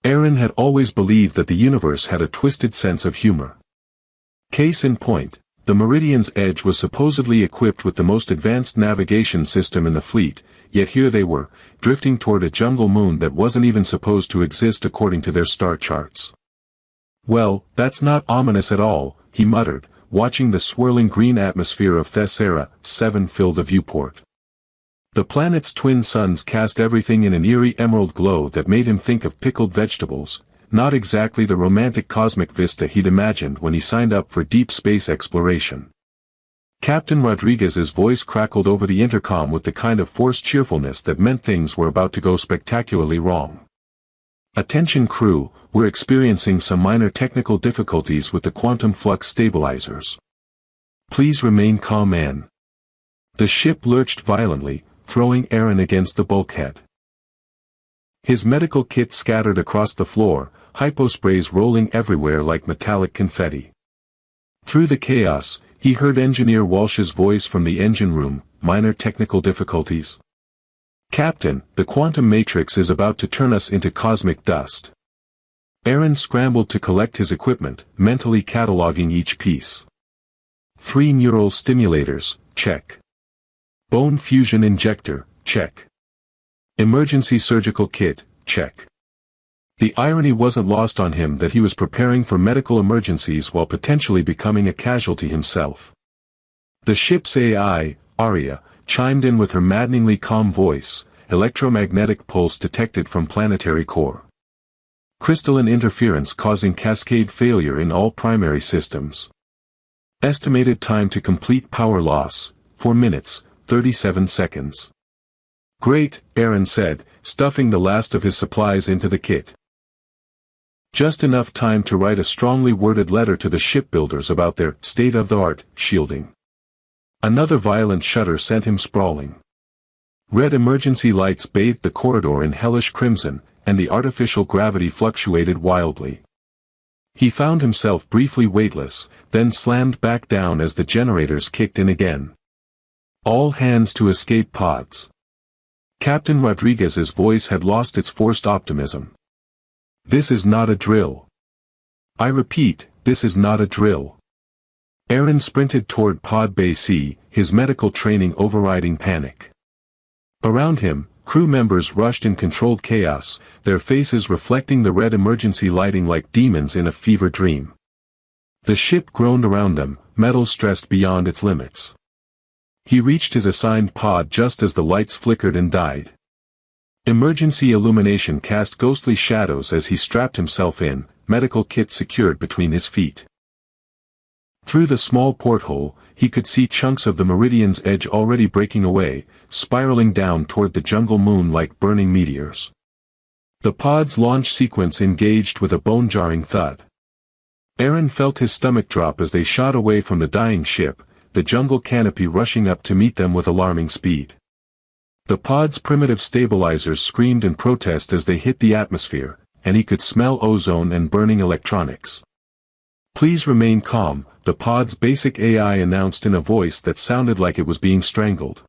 Aaron had always believed that the universe had a twisted sense of humor. Case in point, the Meridian's Edge was supposedly equipped with the most advanced navigation system in the fleet, yet here they were, drifting toward a jungle moon that wasn't even supposed to exist according to their star charts. "Well, that's not ominous at all," he muttered, watching the swirling green atmosphere of Thessera 7 fill the viewport. The planet's twin suns cast everything in an eerie emerald glow that made him think of pickled vegetables, not exactly the romantic cosmic vista he'd imagined when he signed up for deep space exploration. Captain Rodriguez's voice crackled over the intercom with the kind of forced cheerfulness that meant things were about to go spectacularly wrong. "Attention crew, we're experiencing some minor technical difficulties with the quantum flux stabilizers. Please remain calm and..." The ship lurched violently, throwing Aaron against the bulkhead. His medical kit scattered across the floor, hyposprays rolling everywhere like metallic confetti. Through the chaos, he heard Engineer Walsh's voice from the engine room, "Minor technical difficulties? Captain, the quantum matrix is about to turn us into cosmic dust." Aaron scrambled to collect his equipment, mentally cataloging each piece. 3 neural stimulators, check. Bone fusion injector, check. Emergency surgical kit, check. The irony wasn't lost on him that he was preparing for medical emergencies while potentially becoming a casualty himself. The ship's AI, Aria, chimed in with her maddeningly calm voice, "Electromagnetic pulse detected from planetary core. Crystalline interference causing cascade failure in all primary systems. Estimated time to complete power loss, 4 minutes, 37 seconds. "Great," Aaron said, stuffing the last of his supplies into the kit. Just enough time to write a strongly worded letter to the shipbuilders about their state-of-the-art shielding. Another violent shudder sent him sprawling. Red emergency lights bathed the corridor in hellish crimson, and the artificial gravity fluctuated wildly. He found himself briefly weightless, then slammed back down as the generators kicked in again. "All hands to escape pods." Captain Rodriguez's voice had lost its forced optimism. "This is not a drill. I repeat, this is not a drill." Aaron sprinted toward Pod Bay C, his medical training overriding panic. Around him, crew members rushed in controlled chaos, their faces reflecting the red emergency lighting like demons in a fever dream. The ship groaned around them, metal stressed beyond its limits. He reached his assigned pod just as the lights flickered and died. Emergency illumination cast ghostly shadows as he strapped himself in, medical kit secured between his feet. Through the small porthole, he could see chunks of the Meridian's Edge already breaking away, spiraling down toward the jungle moon like burning meteors. The pod's launch sequence engaged with a bone-jarring thud. Aaron felt his stomach drop as they shot away from the dying ship, the jungle canopy rushing up to meet them with alarming speed. The pod's primitive stabilizers screamed in protest as they hit the atmosphere, and he could smell ozone and burning electronics. "Please remain calm," the pod's basic AI announced in a voice that sounded like it was being strangled.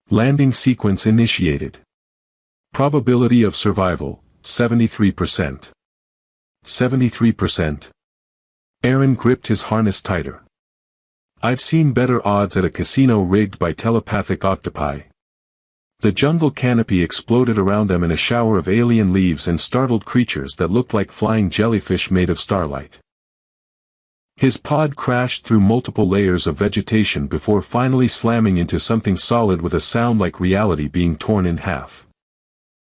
"Landing sequence initiated. Probability of survival, 73%. 73%. Aaron gripped his harness tighter. "I've seen better odds at a casino rigged by telepathic octopi." The jungle canopy exploded around them in a shower of alien leaves and startled creatures that looked like flying jellyfish made of starlight. His pod crashed through multiple layers of vegetation before finally slamming into something solid with a sound like reality being torn in half.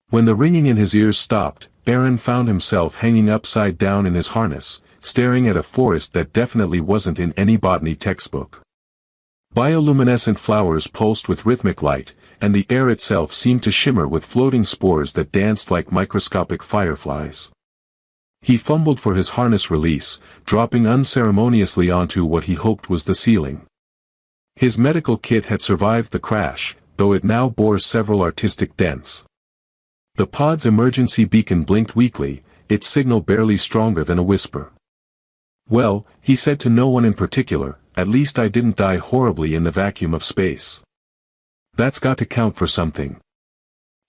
When the ringing in his ears stopped, Aaron found himself hanging upside down in his harness, staring at a forest that definitely wasn't in any botany textbook. Bioluminescent flowers pulsed with rhythmic light, and the air itself seemed to shimmer with floating spores that danced like microscopic fireflies. He fumbled for his harness release, dropping unceremoniously onto what he hoped was the ceiling. His medical kit had survived the crash, though it now bore several artistic dents. The pod's emergency beacon blinked weakly, its signal barely stronger than a whisper. "Well," he said to no one in particular, "at least I didn't die horribly in the vacuum of space. That's got to count for something."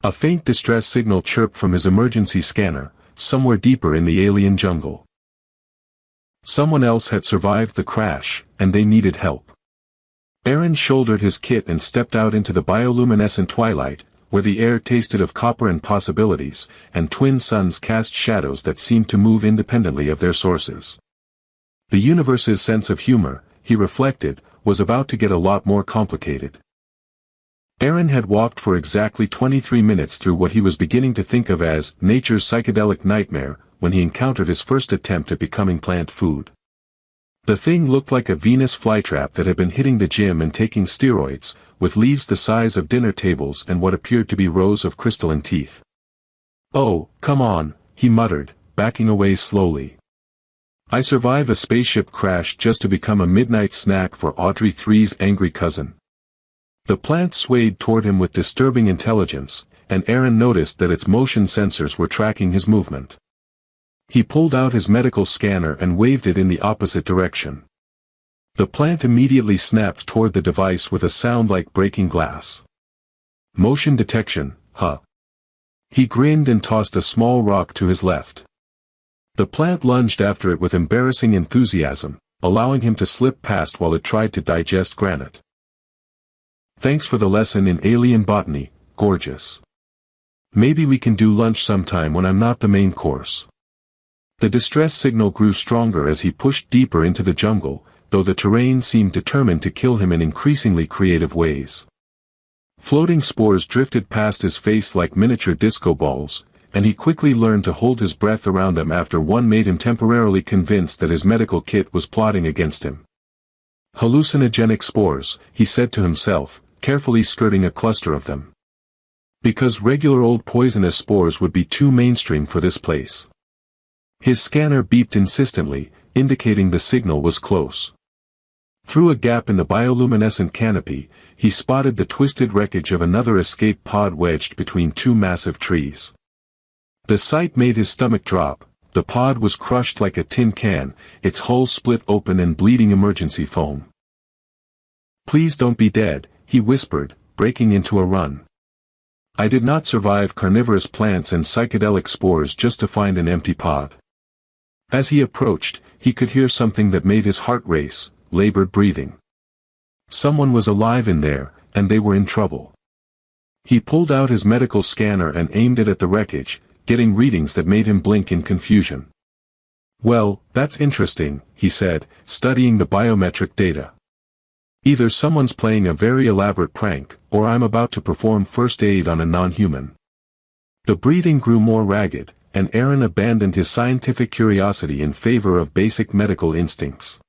A faint distress signal chirped from his emergency scanner, somewhere deeper in the alien jungle. Someone else had survived the crash, and they needed help. Aaron shouldered his kit and stepped out into the bioluminescent twilight, where the air tasted of copper and possibilities, and twin suns cast shadows that seemed to move independently of their sources. The universe's sense of humor, he reflected, was about to get a lot more complicated. Aaron had walked for exactly 23 minutes through what he was beginning to think of as nature's psychedelic nightmare, when he encountered his first attempt at becoming plant food. The thing looked like a Venus flytrap that had been hitting the gym and taking steroids, with leaves the size of dinner tables and what appeared to be rows of crystalline teeth. "Oh, come on," he muttered, backing away slowly. "I survive a spaceship crash just to become a midnight snack for Audrey 3's angry cousin." The plant swayed toward him with disturbing intelligence, and Aaron noticed that its motion sensors were tracking his movement. He pulled out his medical scanner and waved it in the opposite direction. The plant immediately snapped toward the device with a sound like breaking glass. "Motion detection, huh?" He grinned and tossed a small rock to his left. The plant lunged after it with embarrassing enthusiasm, allowing him to slip past while it tried to digest granite. "Thanks for the lesson in alien botany, gorgeous. Maybe we can do lunch sometime when I'm not the main course." The distress signal grew stronger as he pushed deeper into the jungle, though the terrain seemed determined to kill him in increasingly creative ways. Floating spores drifted past his face like miniature disco balls, and he quickly learned to hold his breath around them after one made him temporarily convinced that his medical kit was plotting against him. "Hallucinogenic spores," he said to himself, carefully skirting a cluster of them. Because regular old poisonous spores would be too mainstream for this place. His scanner beeped insistently, indicating the signal was close. Through a gap in the bioluminescent canopy, he spotted the twisted wreckage of another escape pod wedged between two massive trees. The sight made his stomach drop. The pod was crushed like a tin can, its hull split open and bleeding emergency foam. "Please don't be dead," he whispered, breaking into a run. "I did not survive carnivorous plants and psychedelic spores just to find an empty pod." As he approached, he could hear something that made his heart race, labored breathing. Someone was alive in there, and they were in trouble. He pulled out his medical scanner and aimed it at the wreckage, getting readings that made him blink in confusion. "Well, that's interesting," he said, studying the biometric data. "Either someone's playing a very elaborate prank, or I'm about to perform first aid on a non-human." The breathing grew more ragged, and Aaron abandoned his scientific curiosity in favor of basic medical instincts.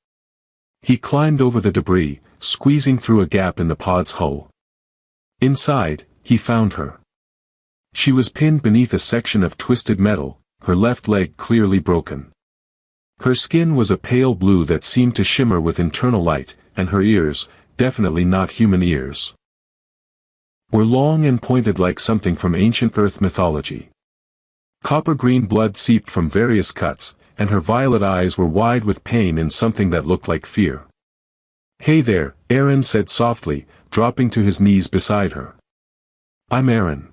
He climbed over the debris, squeezing through a gap in the pod's hull. Inside, he found her. She was pinned beneath a section of twisted metal, her left leg clearly broken. Her skin was a pale blue that seemed to shimmer with internal light, and her ears, definitely not human ears, were long and pointed like something from ancient Earth mythology. Copper-green blood seeped from various cuts, and her violet eyes were wide with pain and something that looked like fear. "Hey there," Aaron said softly, dropping to his knees beside her. "I'm Aaron.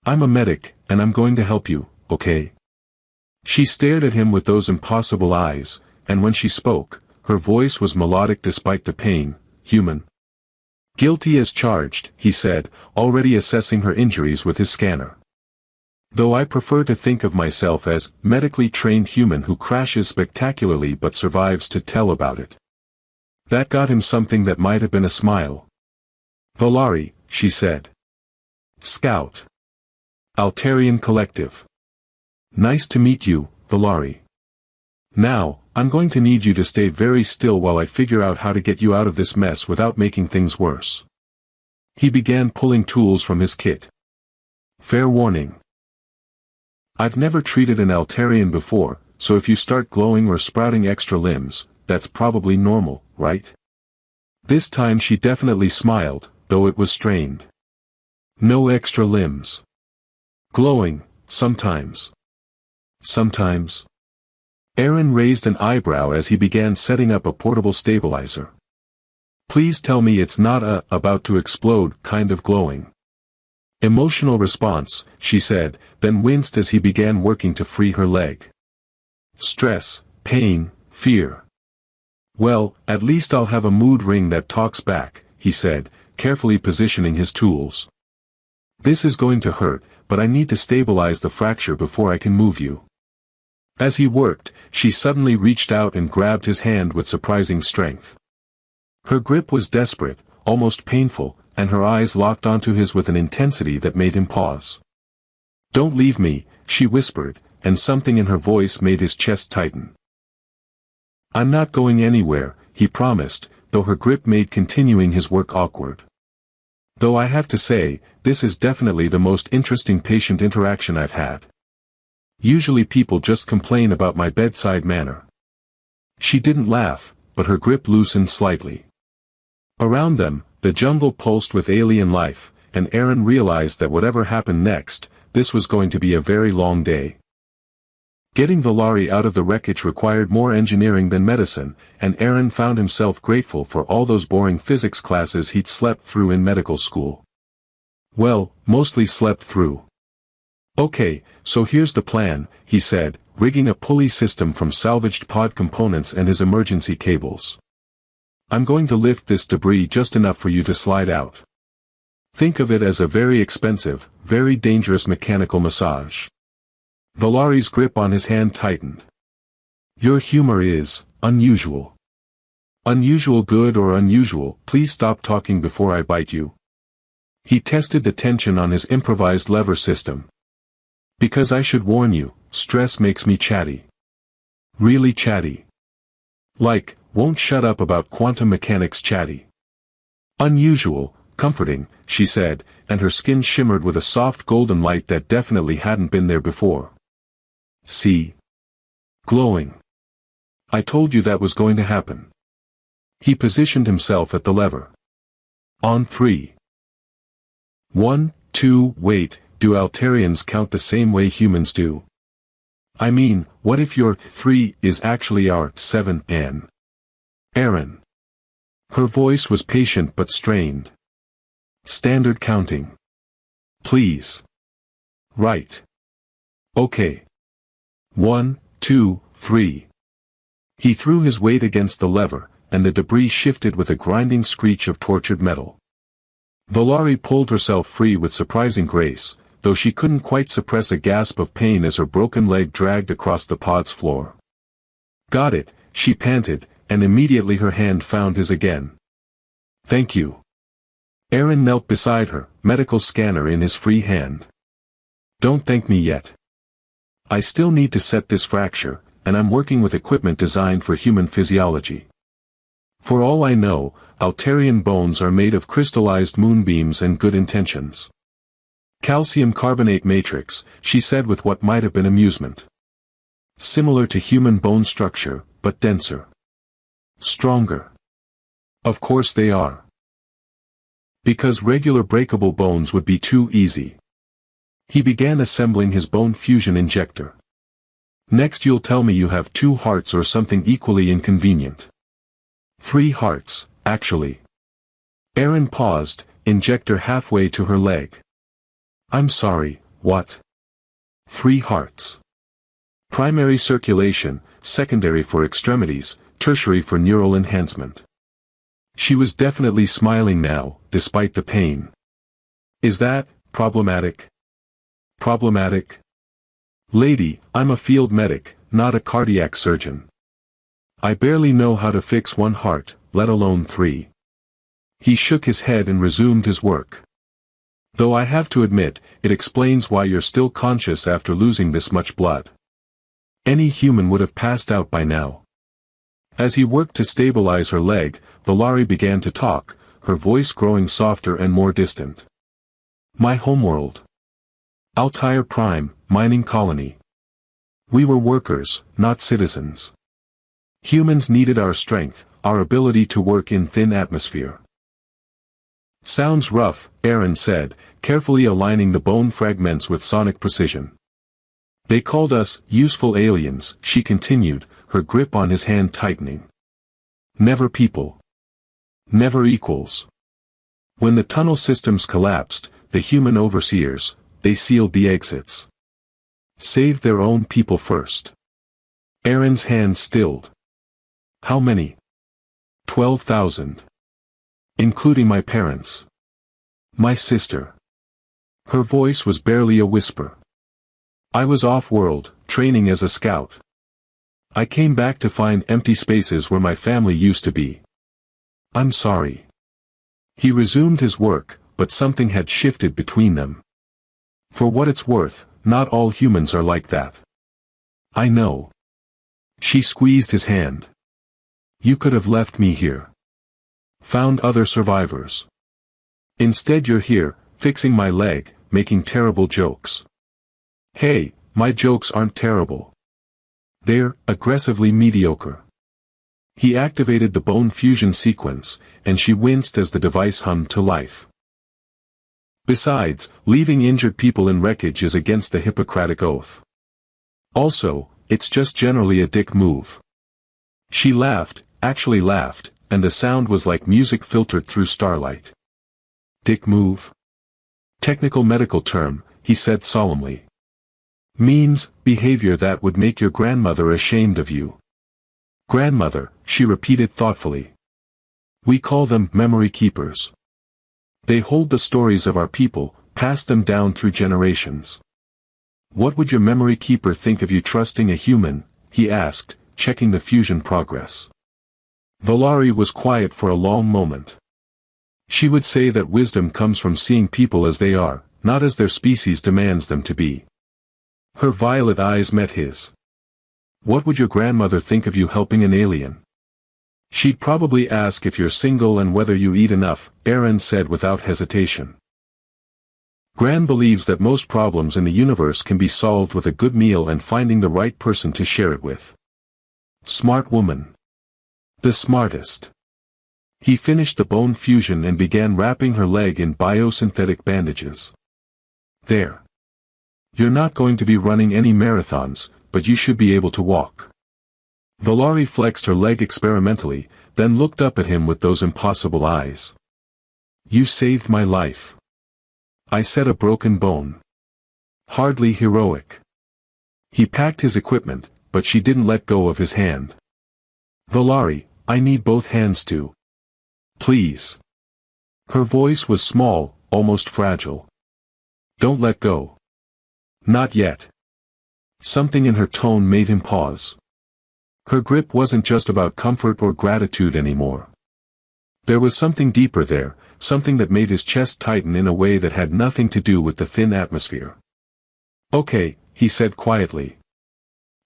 I'm a medic, and I'm going to help you, okay?" She stared at him with those impossible eyes, and when she spoke, her voice was melodic despite the pain. "Human. Guilty as charged," he said, already assessing her injuries with his scanner. "Though I prefer to think of myself as medically trained human who crashes spectacularly but survives to tell about it." That got him something that might have been a smile. "Valari," she said. "Scout. Altarian Collective. Nice to meet you, Valari. Now, I'm going to need you to stay very still while I figure out how to get you out of this mess without making things worse." He began pulling tools from his kit. "Fair warning. I've never treated an Altarian before, so if you start glowing or sprouting extra limbs, that's probably normal, right?" This time she definitely smiled, though it was strained. "No extra limbs. Glowing, sometimes." "Sometimes?" Aaron raised an eyebrow as he began setting up a portable stabilizer. "Please tell me it's not about to explode kind of glowing." Emotional response, she said, then winced as he began working to free her leg. Stress, pain, fear. Well, at least I'll have a mood ring that talks back, he said, carefully positioning his tools. This is going to hurt, but I need to stabilize the fracture before I can move you. As he worked, she suddenly reached out and grabbed his hand with surprising strength. Her grip was desperate, almost painful, and her eyes locked onto his with an intensity that made him pause. "Don't leave me," she whispered, and something in her voice made his chest tighten. "I'm not going anywhere," he promised, though her grip made continuing his work awkward. "Though I have to say, this is definitely the most interesting patient interaction I've had. Usually people just complain about my bedside manner." She didn't laugh, but her grip loosened slightly. Around them, the jungle pulsed with alien life, and Aaron realized that whatever happened next, this was going to be a very long day. Getting the lorry out of the wreckage required more engineering than medicine, and Aaron found himself grateful for all those boring physics classes he'd slept through in medical school. Well, mostly slept through. "Okay, so here's the plan," he said, rigging a pulley system from salvaged pod components and his emergency cables. "I'm going to lift this debris just enough for you to slide out. Think of it as a very expensive, very dangerous mechanical massage." The lorry's grip on his hand tightened. "Your humor is unusual." "Unusual good or unusual? Please stop talking before I bite you." He tested the tension on his improvised lever system. "Because I should warn you, stress makes me chatty. Really chatty. Like, won't shut up about quantum mechanics chatty." "Unusual, comforting," she said, and her skin shimmered with a soft golden light that definitely hadn't been there before. "See? Glowing. I told you that was going to happen." He positioned himself at the lever. "On 3. 1, 2, wait, do Altarians count the same way humans do? I mean, what if your 3 is actually our 7n? Aaron." Her voice was patient but strained. "Standard counting. Please." "Right. Okay. 1, 2, 3. He threw his weight against the lever, and the debris shifted with a grinding screech of tortured metal. The lorry pulled herself free with surprising grace, though she couldn't quite suppress a gasp of pain as her broken leg dragged across the pod's floor. "Got it," she panted, and immediately her hand found his again. "Thank you." Aaron knelt beside her, medical scanner in his free hand. "Don't thank me yet. I still need to set this fracture, and I'm working with equipment designed for human physiology. For all I know, Altarian bones are made of crystallized moonbeams and good intentions." "Calcium carbonate matrix," she said with what might have been amusement. "Similar to human bone structure, but denser. Stronger." "Of course they are. Because regular breakable bones would be too easy." He began assembling his bone fusion injector. "Next you'll tell me you have 2 hearts or something equally inconvenient." 3 hearts, actually." Aaron paused, injector halfway to her leg. "I'm sorry, what?" 3 hearts. Primary circulation, secondary for extremities, tertiary for neural enhancement." She was definitely smiling now, despite the pain. "Is that problematic?" "Problematic? Lady, I'm a field medic, not a cardiac surgeon. I barely know how to fix 1 heart, let alone 3. He shook his head and resumed his work. "Though I have to admit, it explains why you're still conscious after losing this much blood. Any human would have passed out by now." As he worked to stabilize her leg, the lorry began to talk, her voice growing softer and more distant. "My homeworld. Altair Prime, mining colony. We were workers, not citizens. Humans needed our strength, our ability to work in thin atmosphere." "Sounds rough," Aaron said, carefully aligning the bone fragments with sonic precision. "They called us useful aliens," she continued, her grip on his hand tightening. "Never people. Never equals. When the tunnel systems collapsed, the human overseers, they sealed the exits. Saved their own people first. Aaron's hands stilled. How many? 12,000. Including my parents. My sister. Her voice was barely a whisper. I was off-world, training as a scout. I came back to find empty spaces where my family used to be. I'm sorry. He resumed his work, but something had shifted between them. For what it's worth, not all humans are like that. I know. She squeezed his hand. You could have left me here. Found other survivors. Instead you're here, fixing my leg, making terrible jokes. Hey, my jokes aren't terrible. They're aggressively mediocre. He activated the bone fusion sequence, and she winced as the device hummed to life. Besides, leaving injured people in wreckage is against the Hippocratic Oath. Also, it's just generally a dick move. She laughed, actually laughed, and the sound was like music filtered through starlight. Dick move? Technical medical term, he said solemnly. Means, behavior that would make your grandmother ashamed of you. Grandmother, she repeated thoughtfully. We call them memory keepers. They hold the stories of our people, pass them down through generations. What would your memory keeper think of you trusting a human? He asked, checking the fusion progress. Valari was quiet for a long moment. She would say that wisdom comes from seeing people as they are, not as their species demands them to be. Her violet eyes met his. What would your grandmother think of you helping an alien? She'd probably ask if you're single and whether you eat enough, Aaron said without hesitation. Gran believes that most problems in the universe can be solved with a good meal and finding the right person to share it with. Smart woman. The smartest. He finished the bone fusion and began wrapping her leg in biosynthetic bandages. There. You're not going to be running any marathons, but you should be able to walk. Valari flexed her leg experimentally, then looked up at him with those impossible eyes. You saved my life. I said a broken bone. Hardly heroic. He packed his equipment, but she didn't let go of his hand. Valari, I need both hands to. Please. Her voice was small, almost fragile. Don't let go. Not yet. Something in her tone made him pause. Her grip wasn't just about comfort or gratitude anymore. There was something deeper there, something that made his chest tighten in a way that had nothing to do with the thin atmosphere. Okay, he said quietly.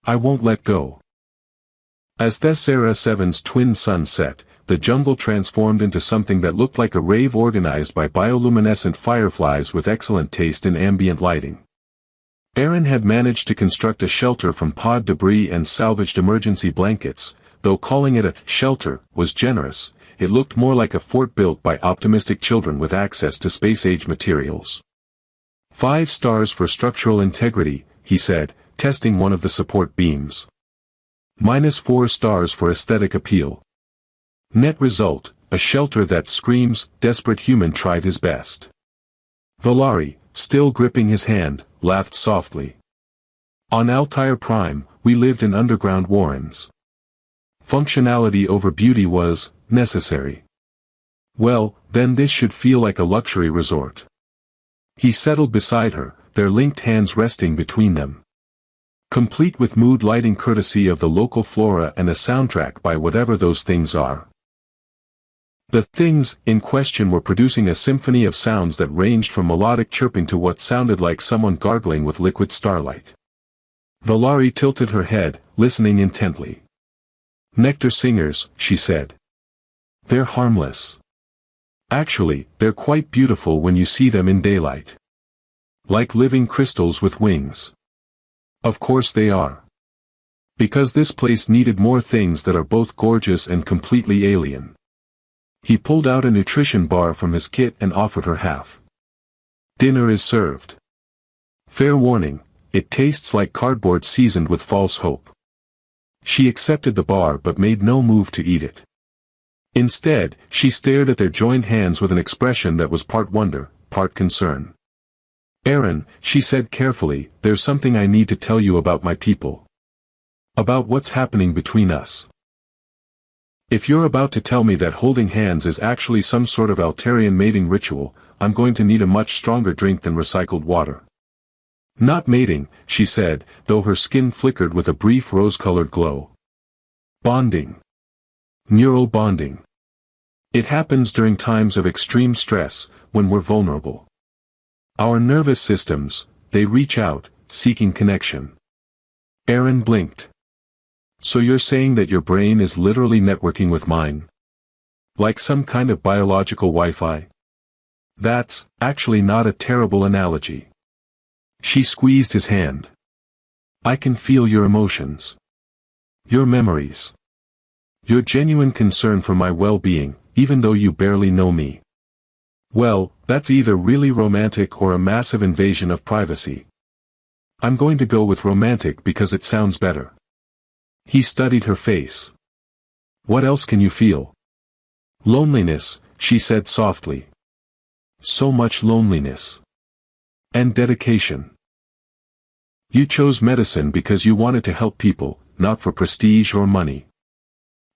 I won't let go. As Thessera 7's twin sun set, the jungle transformed into something that looked like a rave organized by bioluminescent fireflies with excellent taste in ambient lighting. Aaron had managed to construct a shelter from pod debris and salvaged emergency blankets, though calling it a shelter was generous. It looked more like a fort built by optimistic children with access to space-age materials. 5 stars for structural integrity, he said, testing one of the support beams. -4 stars for aesthetic appeal. Net result, a shelter that screams, desperate human tried his best. Valari, still gripping his hand, laughed softly. On Altair Prime, we lived in underground warrens. Functionality over beauty was necessary. Well, then this should feel like a luxury resort. He settled beside her, their linked hands resting between them. Complete with mood lighting courtesy of the local flora and a soundtrack by whatever those things are. The things in question were producing a symphony of sounds that ranged from melodic chirping to what sounded like someone gargling with liquid starlight. Valari tilted her head, listening intently. Nectar singers, she said. They're harmless. Actually, they're quite beautiful when you see them in daylight. Like living crystals with wings. Of course they are. Because this place needed more things that are both gorgeous and completely alien. He pulled out a nutrition bar from his kit and offered her half. Dinner is served. Fair warning, it tastes like cardboard seasoned with false hope. She accepted the bar but made no move to eat it. Instead, she stared at their joined hands with an expression that was part wonder, part concern. Aaron, she said carefully, there's something I need to tell you about my people. About what's happening between us. If you're about to tell me that holding hands is actually some sort of Altarian mating ritual, I'm going to need a much stronger drink than recycled water. Not mating, she said, though her skin flickered with a brief rose-colored glow. Bonding. Neural bonding. It happens during times of extreme stress, when we're vulnerable. Our nervous systems, they reach out, seeking connection. Aaron blinked. So you're saying that your brain is literally networking with mine? Like some kind of biological Wi-Fi? That's actually not a terrible analogy. She squeezed his hand. I can feel your emotions. Your memories. Your genuine concern for my well-being, even though you barely know me. Well, that's either really romantic or a massive invasion of privacy. I'm going to go with romantic because it sounds better. He studied her face. What else can you feel? Loneliness, she said softly. So much loneliness. And dedication. You chose medicine because you wanted to help people, not for prestige or money.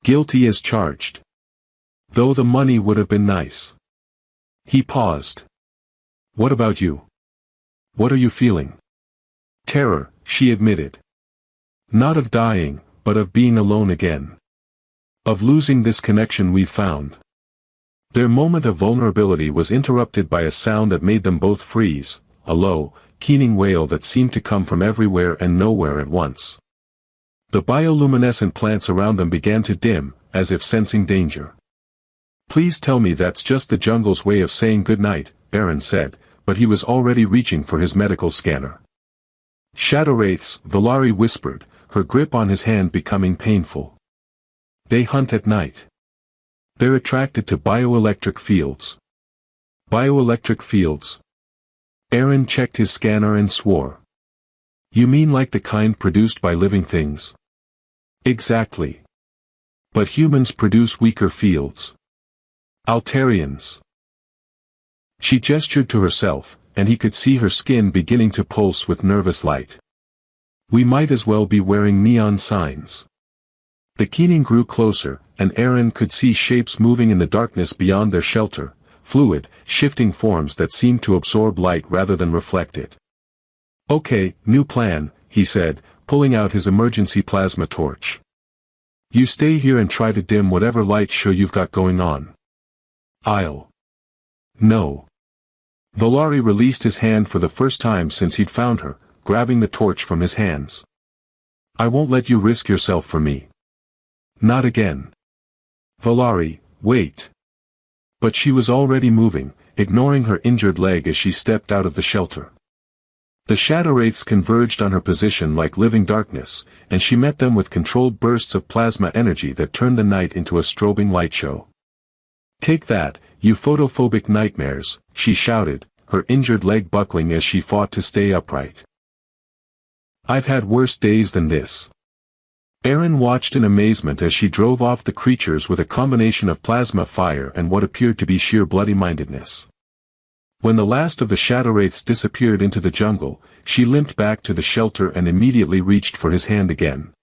Guilty as charged. Though the money would have been nice. He paused. What about you? What are you feeling? Terror, she admitted. Not of dying, but of being alone again. Of losing this connection we've found. Their moment of vulnerability was interrupted by a sound that made them both freeze, a low, keening wail that seemed to come from everywhere and nowhere at once. The bioluminescent plants around them began to dim, as if sensing danger. Please tell me that's just the jungle's way of saying goodnight, Aaron said, but he was already reaching for his medical scanner. Shadow wraiths, Valari whispered, her grip on his hand becoming painful. They hunt at night. They're attracted to bioelectric fields. Bioelectric fields? Aaron checked his scanner and swore. You mean like the kind produced by living things? Exactly. But humans produce weaker fields. Altarians. She gestured to herself, and he could see her skin beginning to pulse with nervous light. We might as well be wearing neon signs. The keening grew closer, and Aaron could see shapes moving in the darkness beyond their shelter, fluid, shifting forms that seemed to absorb light rather than reflect it. Okay, new plan, he said, pulling out his emergency plasma torch. You stay here and try to dim whatever light show you've got going on. No. Valari released his hand for the first time since he'd found her, grabbing the torch from his hands. I won't let you risk yourself for me. Not again. Valari, wait. But she was already moving, ignoring her injured leg as she stepped out of the shelter. The shadow wraiths converged on her position like living darkness, and she met them with controlled bursts of plasma energy that turned the night into a strobing light show. Take that, you photophobic nightmares, she shouted, her injured leg buckling as she fought to stay upright. I've had worse days than this. Aaron watched in amazement as she drove off the creatures with a combination of plasma fire and what appeared to be sheer bloody-mindedness. When the last of the shadow wraiths disappeared into the jungle, she limped back to the shelter and immediately reached for his hand again.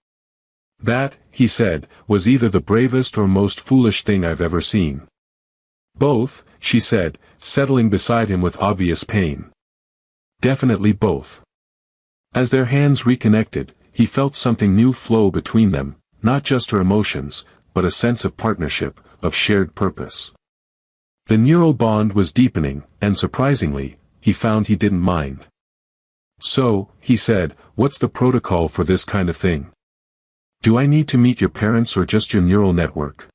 That, he said, was either the bravest or most foolish thing I've ever seen. Both, she said, settling beside him with obvious pain. Definitely both. As their hands reconnected, he felt something new flow between them, not just her emotions, but a sense of partnership, of shared purpose. The neural bond was deepening, and surprisingly, he found he didn't mind. So, he said, what's the protocol for this kind of thing? Do I need to meet your parents or just your neural network?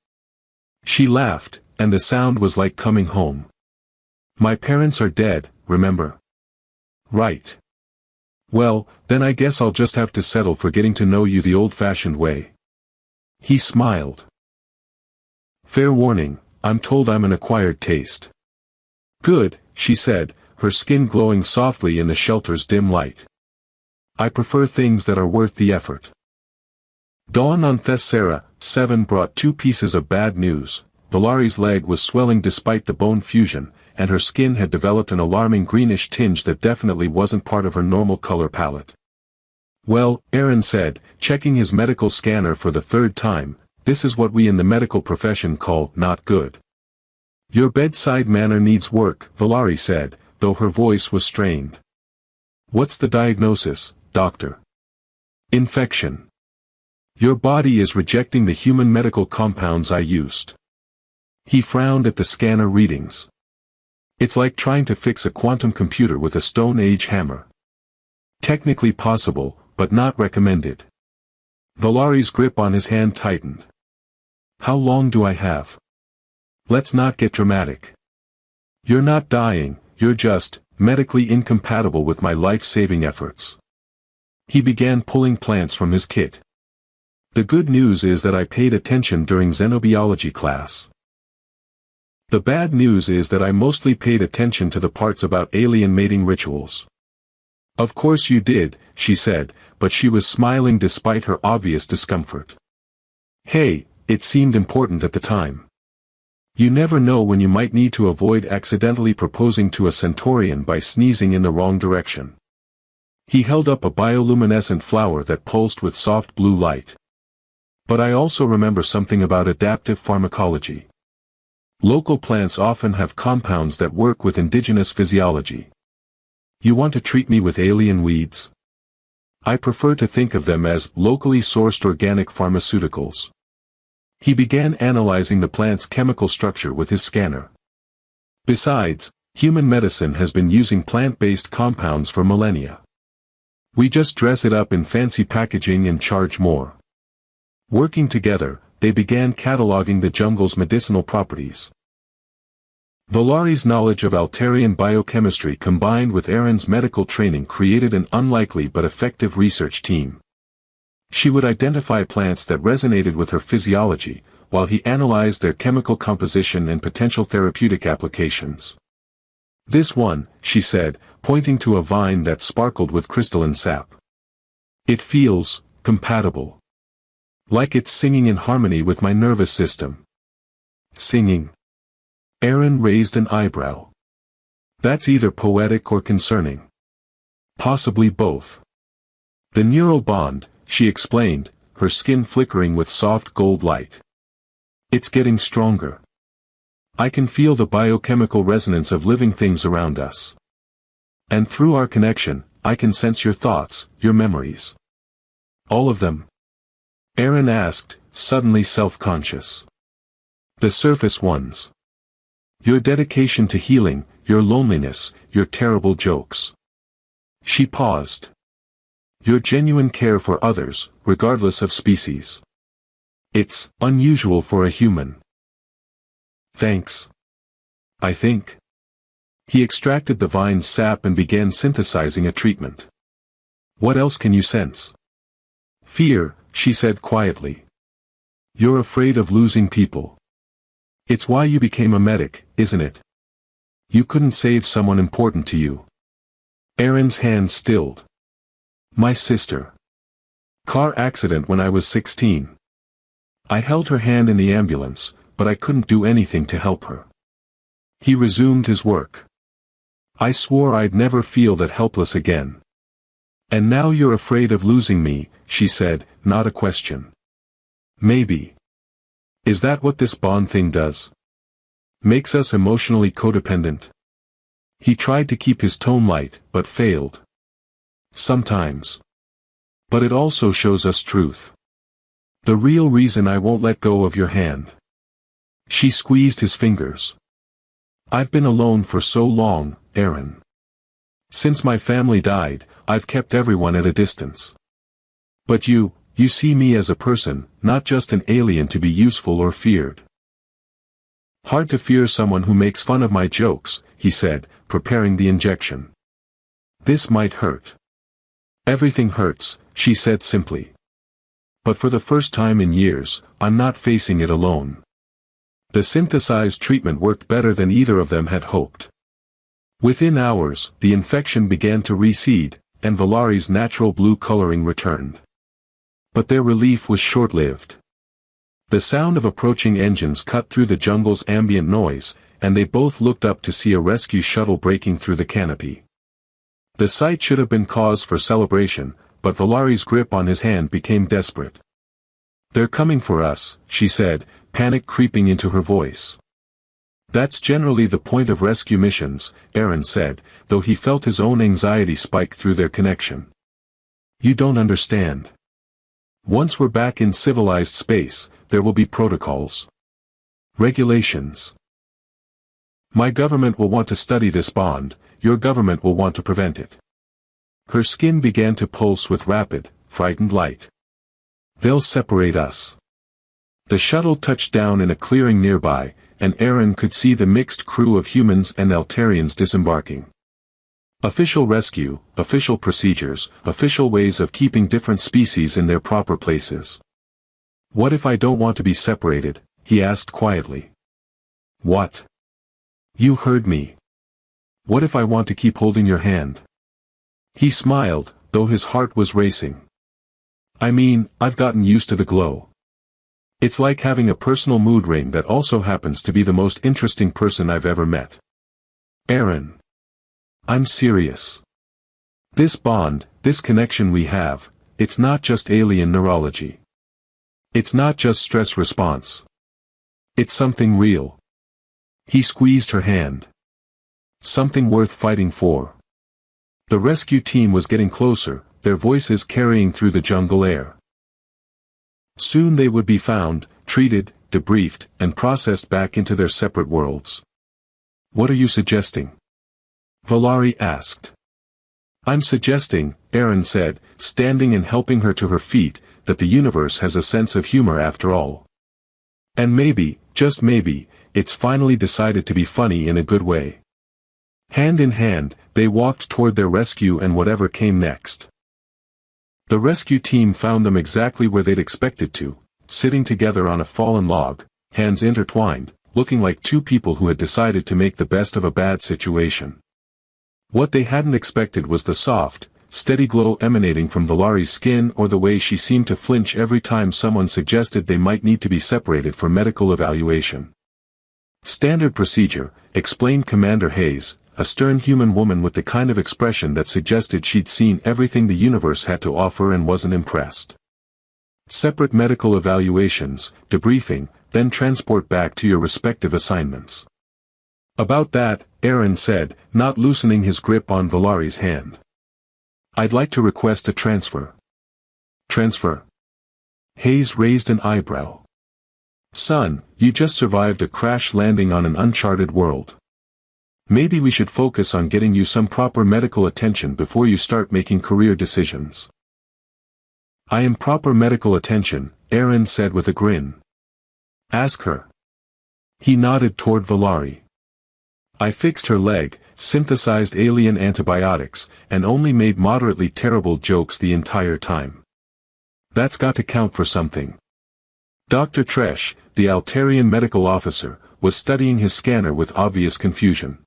She laughed, and the sound was like coming home. My parents are dead, remember? Right. Well, then I guess I'll just have to settle for getting to know you the old-fashioned way. He smiled. Fair warning, I'm told I'm an acquired taste. Good, she said, her skin glowing softly in the shelter's dim light. I prefer things that are worth the effort. Dawn on Thessera, 7 brought 2 pieces of bad news. Valari's leg was swelling despite the bone fusion, and her skin had developed an alarming greenish tinge that definitely wasn't part of her normal color palette. "Well," Aaron said, checking his medical scanner for the third time, "this is what we in the medical profession call not good." "Your bedside manner needs work," Valari said, though her voice was strained. "What's the diagnosis, doctor?" "Infection. Your body is rejecting the human medical compounds I used." He frowned at the scanner readings. "It's like trying to fix a quantum computer with a Stone Age hammer. Technically possible, but not recommended." Valari's grip on his hand tightened. "How long do I have? Let's not get dramatic. You're not dying, you're just medically incompatible with my life-saving efforts." He began pulling plants from his kit. "The good news is that I paid attention during xenobiology class. The bad news is that I mostly paid attention to the parts about alien mating rituals." "Of course you did," she said, but she was smiling despite her obvious discomfort. "Hey, it seemed important at the time. You never know when you might need to avoid accidentally proposing to a Centaurian by sneezing in the wrong direction." He held up a bioluminescent flower that pulsed with soft blue light. "But I also remember something about adaptive pharmacology. Local plants often have compounds that work with indigenous physiology. You want to treat me with alien weeds? I prefer to think of them as locally sourced organic pharmaceuticals." He began analyzing the plant's chemical structure with his scanner. "Besides, human medicine has been using plant-based compounds for millennia. We just dress it up in fancy packaging and charge more." Working together, they began cataloging the jungle's medicinal properties. Valari's knowledge of Altarian biochemistry combined with Aaron's medical training created an unlikely but effective research team. She would identify plants that resonated with her physiology, while he analyzed their chemical composition and potential therapeutic applications. "This one," she said, pointing to a vine that sparkled with crystalline sap. "It feels compatible. Like it's singing in harmony with my nervous system." "Singing?" Aaron raised an eyebrow. "That's either poetic or concerning." "Possibly both. The neural bond," she explained, her skin flickering with soft gold light. "It's getting stronger. I can feel the biochemical resonance of living things around us. And through our connection, I can sense your thoughts, your memories." "All of them?" Aaron asked, suddenly self-conscious. "The surface ones. Your dedication to healing, your loneliness, your terrible jokes." She paused. "Your genuine care for others, regardless of species. It's unusual for a human." "Thanks. I think." He extracted the vine's sap and began synthesizing a treatment. "What else can you sense?" "Fear," she said quietly. "You're afraid of losing people. It's why you became a medic, isn't it? You couldn't save someone important to you." Aaron's hand stilled. "My sister. Car accident when I was 16. I held her hand in the ambulance, but I couldn't do anything to help her." He resumed his work. "I swore I'd never feel that helpless again." "And now you're afraid of losing me," she said, not a question. "Maybe. Is that what this bond thing does? Makes us emotionally codependent?" He tried to keep his tone light, but failed. "Sometimes. But it also shows us truth. The real reason I won't let go of your hand." She squeezed his fingers. "I've been alone for so long, Aaron. Since my family died, I've kept everyone at a distance. But you see me as a person, not just an alien to be useful or feared." "Hard to fear someone who makes fun of my jokes," he said, preparing the injection. "This might hurt." "Everything hurts," she said simply. "But for the first time in years, I'm not facing it alone." The synthesized treatment worked better than either of them had hoped. Within hours, the infection began to recede, and Valari's natural blue coloring returned. But their relief was short-lived. The sound of approaching engines cut through the jungle's ambient noise, and they both looked up to see a rescue shuttle breaking through the canopy. The sight should have been cause for celebration, but Valari's grip on his hand became desperate. "They're coming for us," she said, panic creeping into her voice. "That's generally the point of rescue missions," Aaron said, though he felt his own anxiety spike through their connection. "You don't understand. Once we're back in civilized space, there will be protocols. Regulations. My government will want to study this bond, your government will want to prevent it." Her skin began to pulse with rapid, frightened light. "They'll separate us." The shuttle touched down in a clearing nearby, and Aaron could see the mixed crew of humans and Altarians disembarking. Official rescue, official procedures, official ways of keeping different species in their proper places. "What if I don't want to be separated?" he asked quietly. "What? You heard me. What if I want to keep holding your hand?" He smiled, though his heart was racing. "I mean, I've gotten used to the glow. It's like having a personal mood ring that also happens to be the most interesting person I've ever met." "Aaron. I'm serious. This bond, this connection we have, it's not just alien neurology. It's not just stress response. It's something real." He squeezed her hand. "Something worth fighting for." The rescue team was getting closer, their voices carrying through the jungle air. Soon they would be found, treated, debriefed, and processed back into their separate worlds. "What are you suggesting?" Valari asked. "I'm suggesting," Aaron said, standing and helping her to her feet, "that the universe has a sense of humor after all. And maybe, just maybe, it's finally decided to be funny in a good way." Hand in hand, they walked toward their rescue and whatever came next. The rescue team found them exactly where they'd expected to, sitting together on a fallen log, hands intertwined, looking like two people who had decided to make the best of a bad situation. What they hadn't expected was the soft, steady glow emanating from Valari's skin or the way she seemed to flinch every time someone suggested they might need to be separated for medical evaluation. "Standard procedure," explained Commander Hayes, a stern human woman with the kind of expression that suggested she'd seen everything the universe had to offer and wasn't impressed. "Separate medical evaluations, debriefing, then transport back to your respective assignments." "About that," Aaron said, not loosening his grip on Valari's hand. "I'd like to request a transfer." "Transfer?" Hayes raised an eyebrow. "Son, you just survived a crash landing on an uncharted world. Maybe we should focus on getting you some proper medical attention before you start making career decisions." "I am proper medical attention," Aaron said with a grin. "Ask her." He nodded toward Valari. "I fixed her leg, synthesized alien antibiotics, and only made moderately terrible jokes the entire time. That's got to count for something." Dr. Tresh, the Altarian medical officer, was studying his scanner with obvious confusion.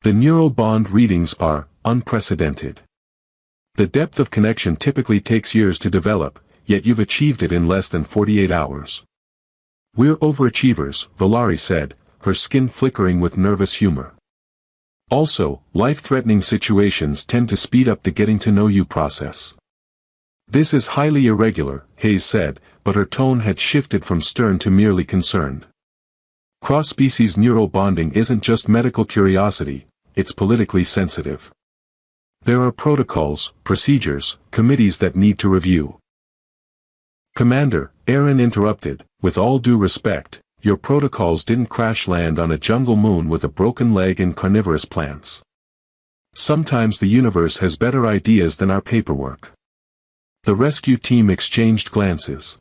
"The neural bond readings are unprecedented. The depth of connection typically takes years to develop, yet you've achieved it in less than 48 hours. We're overachievers," Valari said, her skin flickering with nervous humor. "Also, life-threatening situations tend to speed up the getting-to-know-you process." "This is highly irregular," Hayes said, but her tone had shifted from stern to merely concerned. "Cross-species neural bonding isn't just medical curiosity, it's politically sensitive. There are protocols, procedures, committees that need to review." "Commander," Aaron interrupted, "with all due respect, your protocols didn't crash land on a jungle moon with a broken leg and carnivorous plants. Sometimes the universe has better ideas than our paperwork." The rescue team exchanged glances.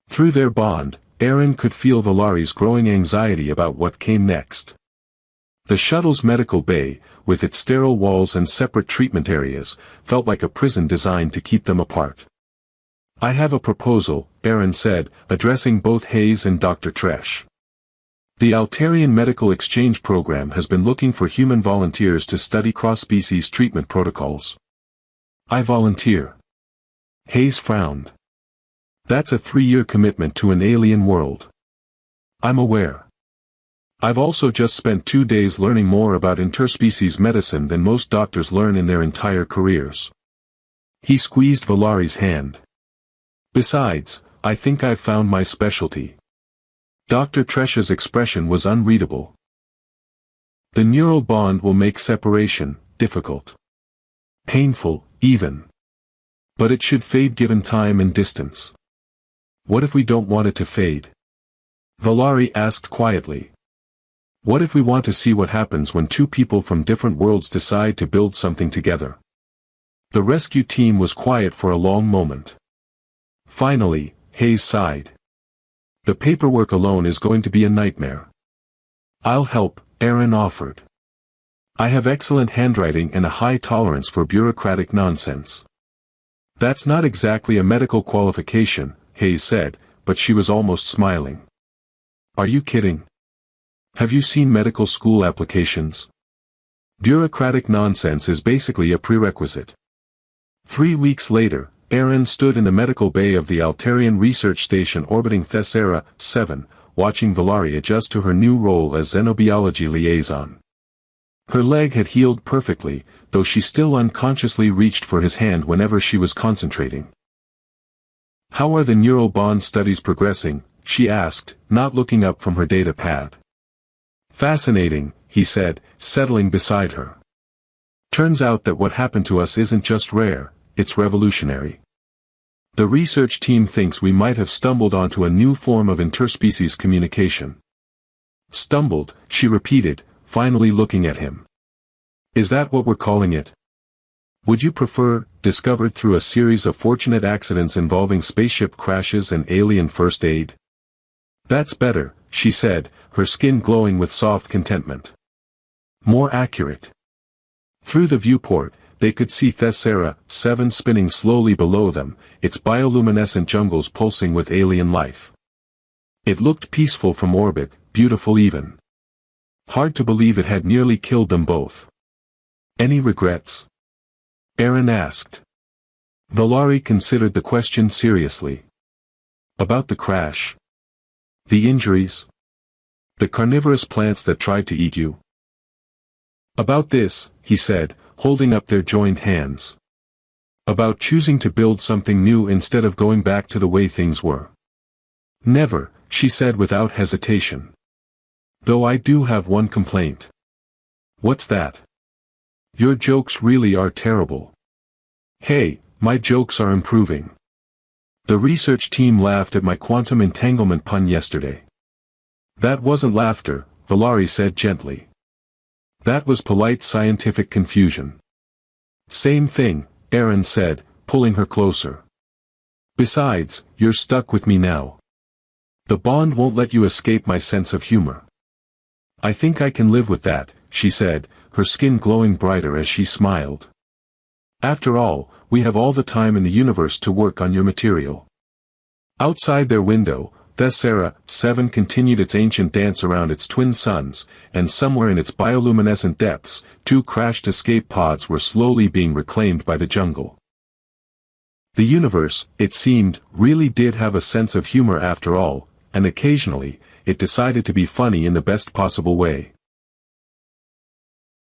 Through their bond, Aaron could feel Valari's growing anxiety about what came next. The shuttle's medical bay, with its sterile walls and separate treatment areas, felt like a prison designed to keep them apart. "I have a proposal," Aaron said, addressing both Hayes and Dr. Tresh. "The Altarian Medical Exchange Program has been looking for human volunteers to study cross-species treatment protocols." "I volunteer." Hayes frowned. "That's a 3-year commitment to an alien world." "I'm aware. I've also just spent 2 days learning more about interspecies medicine than most doctors learn in their entire careers. He squeezed Valari's hand. Besides, I think I've found my specialty. Dr. Tresha's expression was unreadable. The neural bond will make separation difficult. Painful, even. But it should fade given time and distance. What if we don't want it to fade? Valari asked quietly. What if we want to see what happens when two people from different worlds decide to build something together? The rescue team was quiet for a long moment. Finally, Hayes sighed. The paperwork alone is going to be a nightmare. I'll help, Aaron offered. I have excellent handwriting and a high tolerance for bureaucratic nonsense. That's not exactly a medical qualification, Hayes said, but she was almost smiling. Are you kidding? Have you seen medical school applications? Bureaucratic nonsense is basically a prerequisite. 3 weeks later, Aaron stood in the medical bay of the Altarian research station orbiting Thessera 7, watching Valari adjust to her new role as xenobiology liaison. Her leg had healed perfectly, though she still unconsciously reached for his hand whenever she was concentrating. How are the neural bond studies progressing? She asked, not looking up from her data pad. Fascinating, he said, settling beside her. Turns out that what happened to us isn't just rare, it's revolutionary. The research team thinks we might have stumbled onto a new form of interspecies communication. Stumbled, she repeated, finally looking at him. Is that what we're calling it? Would you prefer, discovered through a series of fortunate accidents involving spaceship crashes and alien first aid? That's better, she said, her skin glowing with soft contentment. More accurate. Through the viewport, they could see Thessera 7 spinning slowly below them, its bioluminescent jungles pulsing with alien life. It looked peaceful from orbit, beautiful even. Hard to believe it had nearly killed them both. Any regrets? Aaron asked. Valari considered the question seriously. About the crash? The injuries? The carnivorous plants that tried to eat you? About this, he said, holding up their joined hands. About choosing to build something new instead of going back to the way things were. Never, she said without hesitation. Though I do have one complaint. What's that? Your jokes really are terrible. Hey, my jokes are improving. The research team laughed at my quantum entanglement pun yesterday. That wasn't laughter, Valari said gently. That was polite scientific confusion. Same thing, Aaron said, pulling her closer. Besides, you're stuck with me now. The bond won't let you escape my sense of humor. I think I can live with that, she said, her skin glowing brighter as she smiled. After all, we have all the time in the universe to work on your material. Outside their window, Thessera 7 continued its ancient dance around its twin suns, and somewhere in its bioluminescent depths, 2 crashed escape pods were slowly being reclaimed by the jungle. The universe, it seemed, really did have a sense of humor after all, and occasionally, it decided to be funny in the best possible way.